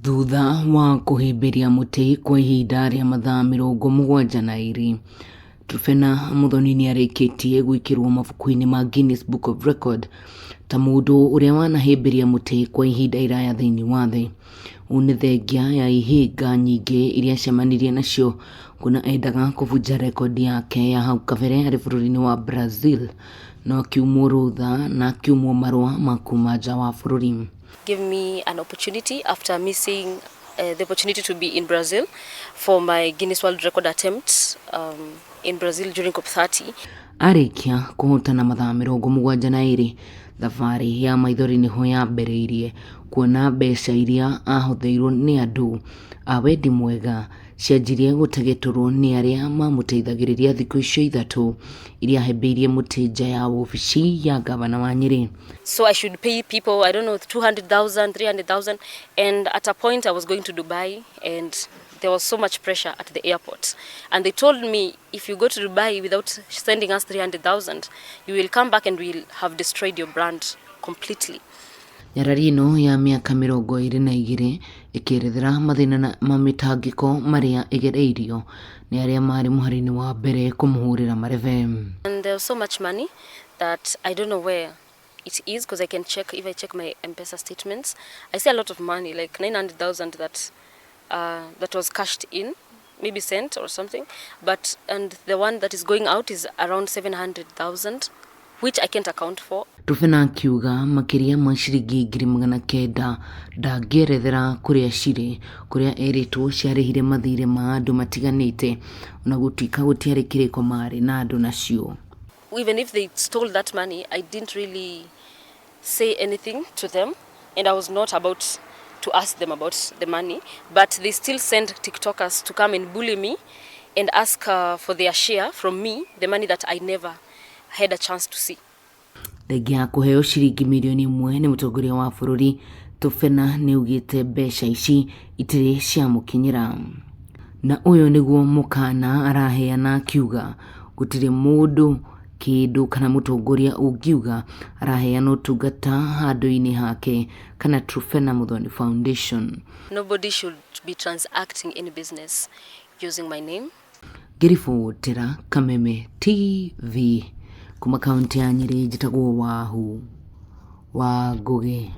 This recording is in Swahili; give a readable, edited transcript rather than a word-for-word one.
Thutha wa kuhimbiria muti kwa ihinda ria mathaa 72, Truphena Muthoni ni arikitie gwikirwo mabuku-ini ma Guinness Book of Record ta mundu uria wanahimbiria muti kwa ihinda iraya thiini wa thi. Une thengia ya ihinga nyingi iria cemanirie nacio kuna endaga kuvunja rekodi yake ya hau kabere ari bururi-ini wa Brazil, no akiumwo rutha na akiumwo marua ma kuma nja wa bururi. Give me an opportunity after missing the opportunity to be in Brazil for my Guinness World Record attempt in Brazil during COP30. Arikia kuhotana mathaa 72, thabarĩ ya maithori niho yambĩrĩirie kuona mbeca iria ahũthĩirwo ni andu a wendi mwega cianjirie gũtegetũrwo ni aria mamũteithagĩrĩria thikũ icio ithatu iria ahĩmbĩirie mũtĩ nja ya ofici ya gavana wa Nyeri. So I should pay people, I don't know, 200,000, 300,000, and at a point I was going to Dubai and there was so much pressure at the airport, and they told me if you go to Dubai without sending us 300,000 you will come back and we'll have destroyed your brand completely. Nyarari ino ya miaka 22 ikirethera mathina na mamitangiko maria igereirio ni aria mari muharini wa mbere kumuhurira mareve. And there was so much money that I don't know where it is, because I can check, if I check my M-Pesa statements I see a lot of money like 900,000 that was cashed in, maybe sent or something, but and the one that is going out is around 700,000 which I can't account for. Truphena akiuga makiria ma ciringi 900,000 ndangĩerethera kuria ciri, kuria eritwo ciarĩhire mathire ma andu matiganite ona gutika gutiari kiriko mari na andu nacio. Even if they stole that money, I didn't really say anything to them, and I was not about to ask them about the money, but they still send TikTokers to come and bully me and ask for their share from me, the money that I never had a chance to see. Thengia kuheo ciringi milioni 1 ni mutongoria wa bururi, Truphena ni ugite mbeca ici itire cia mukinyira. Na uyo niguo mukana araheana akiuga gutire mundu kindu kana mutongoria ungiuga araheana utungata handu-ini hake kana Truphena Muthoni Foundation. Nobody should be transacting any business using my name. Ngiribotera Kameme TV kuma kaunti ya Nyeri, njitagwo Wahu wa Ngugi.